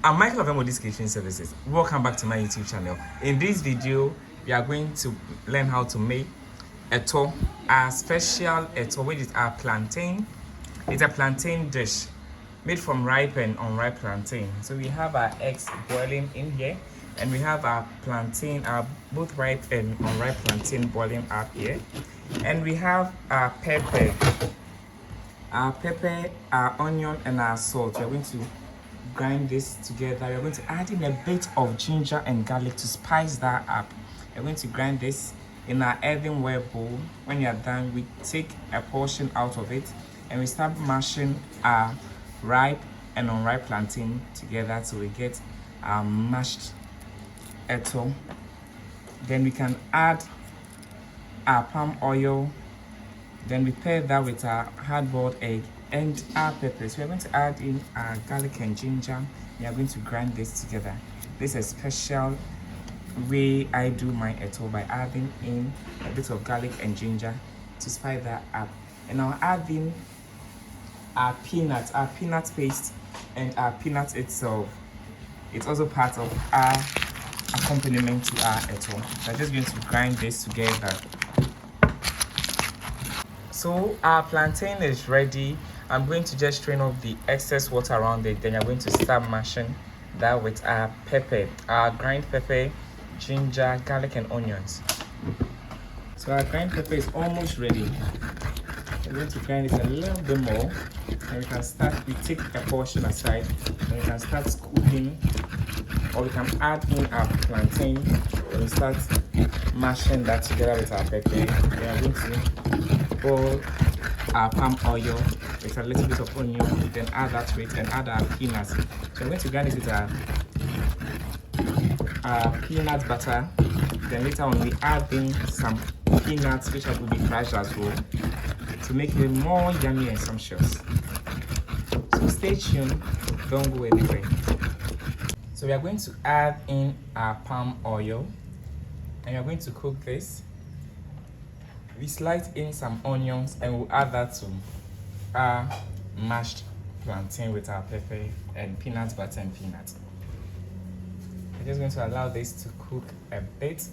I'm Michael of M.O.D Kitchen Services. Welcome back to my YouTube channel. In this video, we are going to learn how to make Etor, our special Etor, which is our plantain. It's a plantain dish made from ripe and unripe plantain. So we have our eggs boiling in here, and we have our plantain, our both ripe and unripe plantain boiling up here, and we have our pepper, our onion, and our salt. We're going to grind this together. We're going to add in a bit of ginger and garlic to spice that up. We're going to grind this in our earthenware bowl. When you're done, we take a portion out of it and we start mashing our ripe and unripe plantain together till we get our mashed Etor. Then we can add our palm oil. Then we pair that with our hard-boiled egg and our peppers. We are going to add in our garlic and ginger. We are going to grind this together. This is a special way I do my Etor, by adding in a bit of garlic and ginger to spice that up. And I'll add in our peanut paste, and our peanut itself. It's also part of our accompaniment to our Etor. So I'm just going to grind this together. So our plantain is ready. I'm going to just strain off the excess water around it. Then you're going to start mashing that with our pepper, our grind pepper, ginger, garlic, and onions. So our grind pepper is almost ready. We're going to grind it a little bit more, and we can start. We take a portion aside, and we can start scooping, or we can add in our plantain, and we start mashing that together with our pepper. We are going to boil our palm oil with a little bit of onion, then add that to it and add our peanuts. So I'm going to grind it with our peanut butter. Then later on we add in some peanuts, which will be crushed as well, to make it more yummy and sumptuous. So stay tuned, don't go anywhere. So we are going to add in our palm oil, and we are going to cook this. We slice in some onions and we'll add that to our mashed plantain with our pepper and peanut butter and peanuts. We're just going to allow this to cook a bit.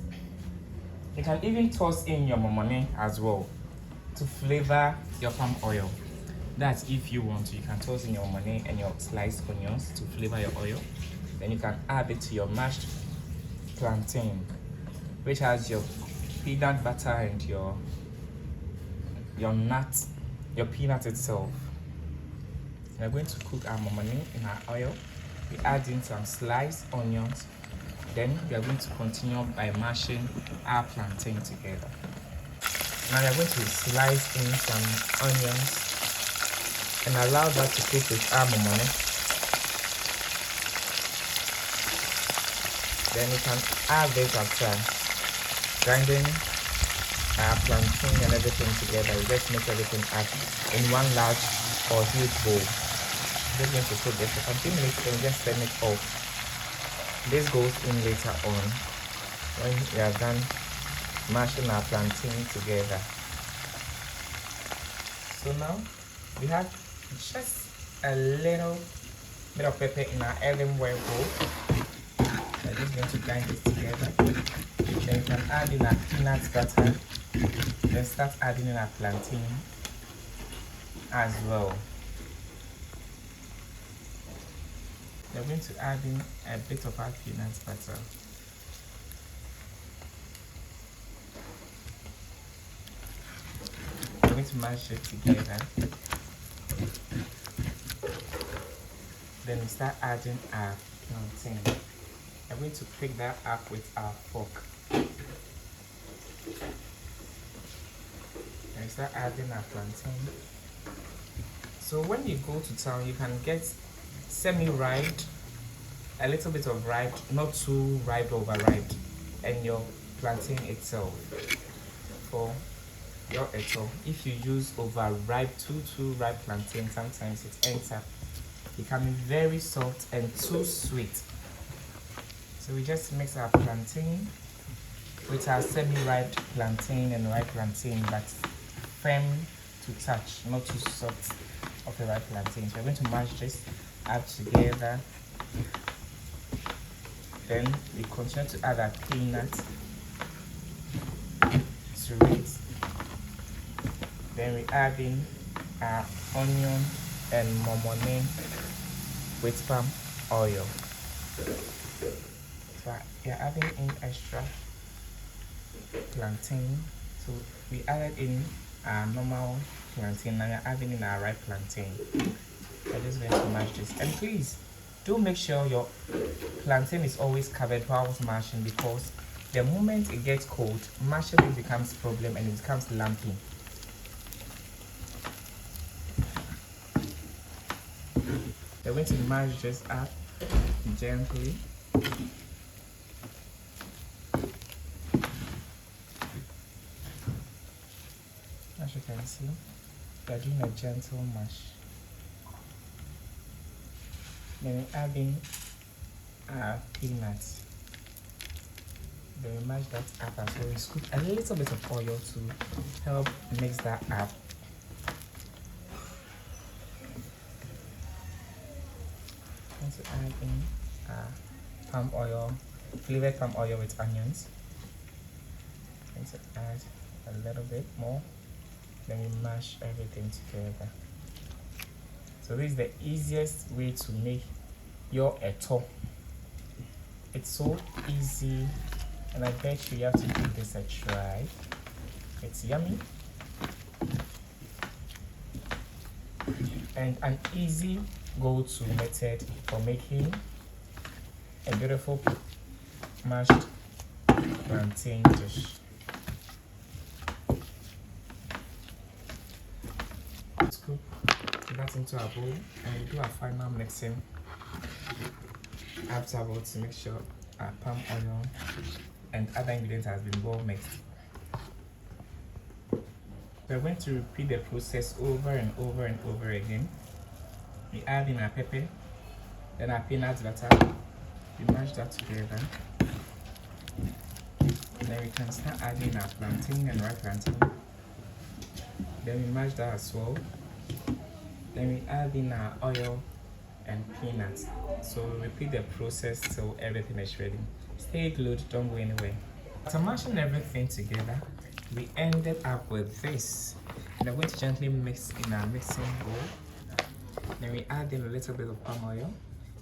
You can even toss in your Momone as well to flavor your palm oil. That's if you want to. You can toss in your Momone and your sliced onions to flavor your oil. Then you can add it to your mashed plantain, which has your peanut butter and your nuts, your peanut itself. We are going to cook our Momone in our oil. We add in some sliced onions. Then we are going to continue by mashing our plantain together. Now we are going to slice in some onions and allow that to cook with our Momone. Then we can add this after grinding our plantain and everything together. We just mix everything up in one large or huge bowl. We're going to cook this for 15 minutes and just turn it off. This goes in later on when we are done mashing our plantain together. So now we have just a little bit of pepper in our earthenware bowl. I'm just going to grind this together. Then you can add in our peanut butter. Then start adding in our plantain as well. We're going to add in a bit of our peanut butter. We're going to mash it together. Then we start adding our plantain. I'm going to pick that up with our fork. And we start adding our plantain. So when you go to town, you can get semi-ripe, a little bit of ripe, not too ripe or overripe, and your plantain itself for your Etor. If you use overripe, too ripe plantain, sometimes it ends up becoming very soft and too sweet. So we just mix our plantain with our semi-ripe plantain and ripe plantain, but firm to touch, not too soft of the ripe plantain. So we're going to mash this up together Then we continue to add our peanut to it. Then we add in our onion and momone with palm oil. So we are adding in extra plantain. So we added in our normal plantain. Now we are adding in our ripe plantain. I'm just going to mash this. And please do make sure your plantain is always covered while mashing, because the moment it gets cold, mashing it becomes a problem and it becomes lumpy. We're going to mash this up gently. As you can see, we are doing a gentle mash. Then we add in our peanuts. Then we mash that up as well. We scoop a little bit of oil to help mix that up. And to add in palm oil, flavored palm oil with onions. And to add a little bit more. Then we mash everything together. So this is the easiest way to make your etor. It's so easy, and I bet you have to give this a try. It's yummy and an easy go-to method for making a beautiful mashed plantain dish. Scoop that into our bowl and we do our final mixing afterwards to make sure our palm oil and other ingredients has been well mixed. We're going to repeat the process over and over and over again. We add in our pepper, then our peanut butter, we mash that together. Then we can start adding our plantain and ripe plantain. Then we mash that as well. Then we add in our oil and peanuts. So we repeat the process till everything is ready. Stay glued, don't go anywhere. After mashing everything together, we ended up with this. And I'm going to gently mix in our mixing bowl. Then we add in a little bit of palm oil.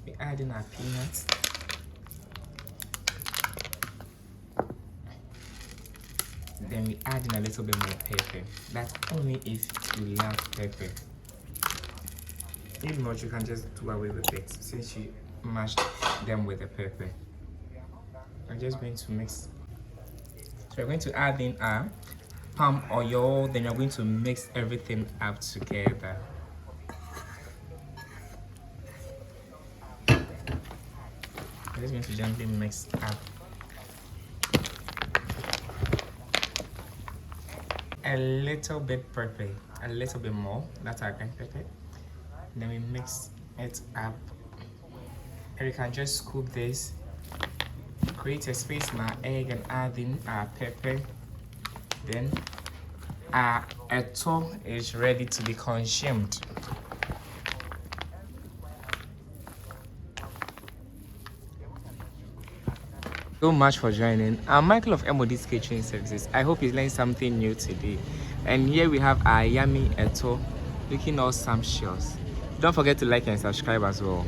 We add in our peanuts. Then we add in a little bit more pepper. That's only if you love pepper. If not, you can just do away with it since you mashed them with the pepper. I'm just going to mix. So we're going to add in our palm oil, then you're going to mix everything up together. I'm just going to gently mix up. A little bit pepper, a little bit more, that's our green pepper. Then we mix it up. And we can just scoop this, create a space in our egg and add in our pepper. Then our etor is ready to be consumed. So much for joining. I'm Michael of M.O.D's Catering Services. I hope you learned something new today. And here we have our yummy etor looking all sumptuous. Don't forget to like and subscribe as well.